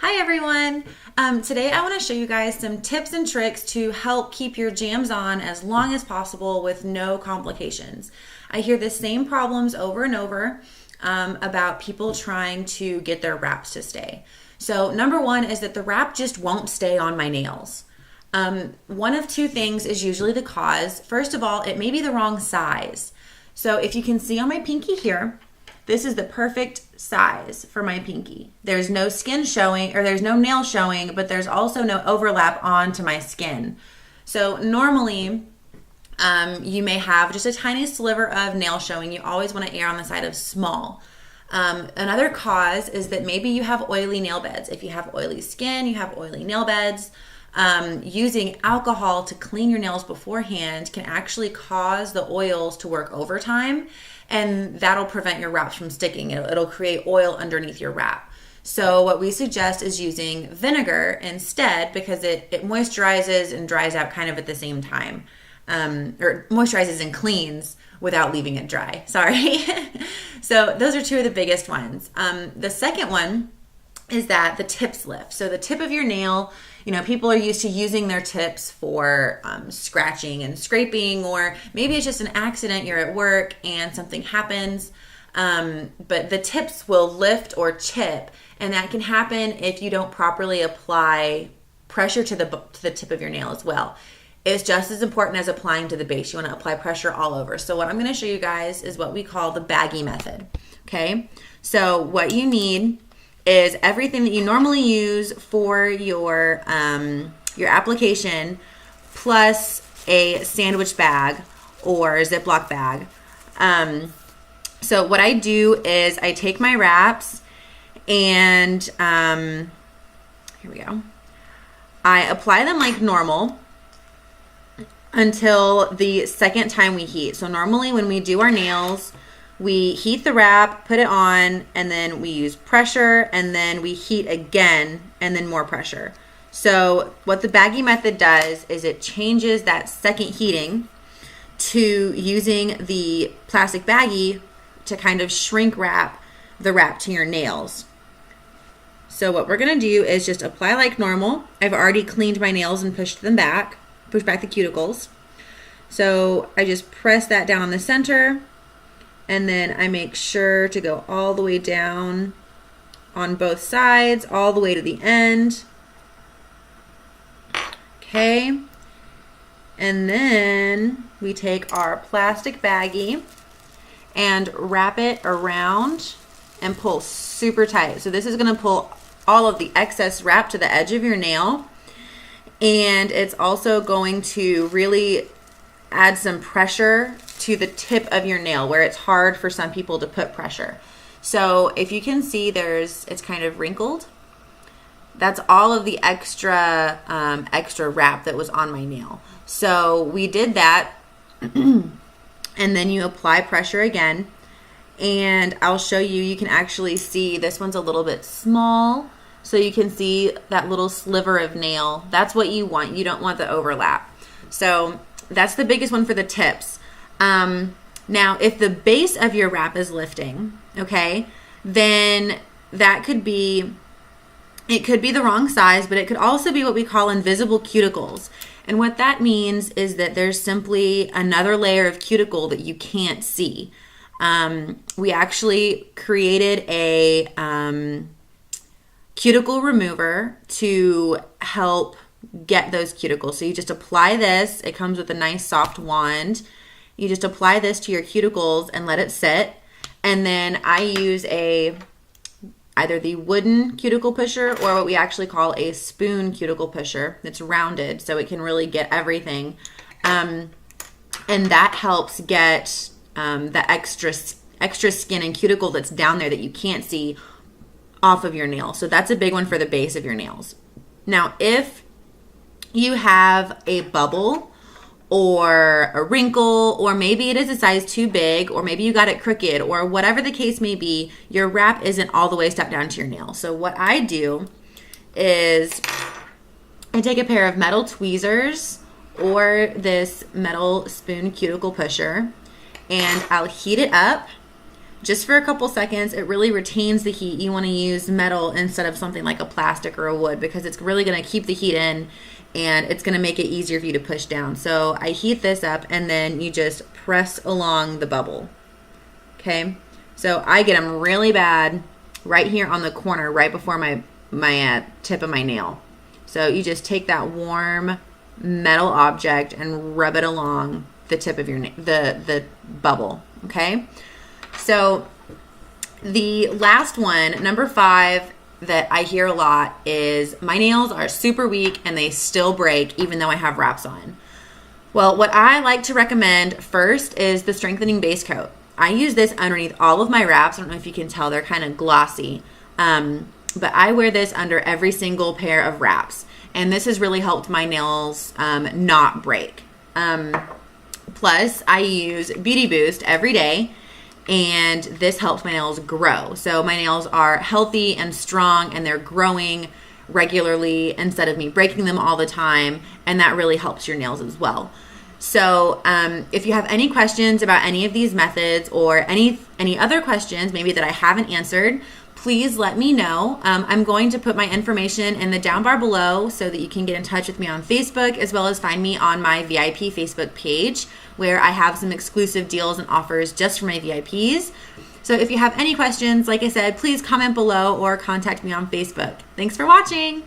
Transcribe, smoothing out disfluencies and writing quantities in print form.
Hi everyone! Today I want to show you guys some tips and tricks to help keep your jams on as long as possible with no complications. I hear the same problems over and over about people trying to get their wraps to stay. So number one is that the wrap just won't stay on my nails. One of two things is usually the cause. First of all, it may be the wrong size. So if you can see on my pinky here, this is the perfect size for my pinky. There's no skin showing, or there's no nail showing, but there's also no overlap onto my skin. So normally, you may have just a tiny sliver of nail showing. You always want to err on the side of small. Another cause is that maybe you have oily nail beds. If you have oily skin, you have oily nail beds. Using alcohol to clean your nails beforehand can actually cause the oils to work overtime, and that'll prevent your wraps from sticking. It'll create oil underneath your wrap. So what we suggest is using vinegar instead, because it moisturizes and dries out kind of at the same time. Or moisturizes and cleans without leaving it dry. Sorry. So those are two of the biggest ones. The second one is that the tips lift. So the tip of your nail, people are used to using their tips for scratching and scraping, or maybe it's just an accident, you're at work and something happens, but the tips will lift or chip, and that can happen if you don't properly apply pressure to the tip of your nail as well. It's just as important as applying to the base. You want to apply pressure all over. So what I'm going to show you guys is what we call the baggie method. Okay, so what you need is everything that you normally use for your application, plus a sandwich bag or Ziploc bag. So what I do is I take my wraps and here we go. I apply them like normal until the second time we heat. So normally when we do our nails, we heat the wrap, put it on, and then we use pressure, and then we heat again, and then more pressure. So what the baggie method does is it changes that second heating to using the plastic baggie to kind of shrink wrap the wrap to your nails. So what we're gonna do is just apply like normal. I've already cleaned my nails and pushed back the cuticles. So I just press that down on the center, and then I make sure to go all the way down on both sides, all the way to the end. Okay. And then we take our plastic baggie and wrap it around and pull super tight. So this is going to pull all of the excess wrap to the edge of your nail. And it's also going to really add some pressure to the tip of your nail where it's hard for some people to put pressure. So if you can see, it's kind of wrinkled. That's all of the extra wrap that was on my nail. So we did that, and then you apply pressure again, and I'll show you. You can actually see this one's a little bit small, so you can see that little sliver of nail. That's what you want. You don't want the overlap. So that's the biggest one for the tips. Now, if the base of your wrap is lifting, okay, then it could be the wrong size, but it could also be what we call invisible cuticles. And what that means is that there's simply another layer of cuticle that you can't see. We actually created a cuticle remover to help get those cuticles. So you just apply this. It comes with a nice soft wand. You just apply this to your cuticles and let it sit. And then I use either the wooden cuticle pusher or what we actually call a spoon cuticle pusher. It's rounded, so it can really get everything. And that helps get the extra skin and cuticle that's down there that you can't see off of your nail. So that's a big one for the base of your nails. Now, if you have a bubble or a wrinkle, or maybe it is a size too big, or maybe you got it crooked, or whatever the case may be, your wrap isn't all the way stuck down to your nail. So what I do is I take a pair of metal tweezers or this metal spoon cuticle pusher, and I'll heat it up just for a couple seconds. It really retains the heat. You want to use metal instead of something like a plastic or a wood because it's really going to keep the heat in and it's going to make it easier for you to push down. So I heat this up and then you just press along the bubble. Okay, so I get them really bad right here on the corner, right before my tip of my nail. So you just take that warm metal object and rub it along the tip of your the bubble. Okay, so the last one, number 5, that I hear a lot is my nails are super weak and they still break even though I have wraps on. Well, what I like to recommend first is the strengthening base coat. I use this underneath all of my wraps. I don't know if you can tell, they're kind of glossy. But I wear this under every single pair of wraps. And this has really helped my nails not break. Plus, I use Beauty Boost every day. And this helps my nails grow. So my nails are healthy and strong and they're growing regularly instead of me breaking them all the time. And that really helps your nails as well. So if you have any questions about any of these methods or any other questions maybe that I haven't answered, please let me know. I'm going to put my information in the down bar below so that you can get in touch with me on Facebook, as well as find me on my VIP Facebook page where I have some exclusive deals and offers just for my VIPs. So if you have any questions, like I said, please comment below or contact me on Facebook. Thanks for watching.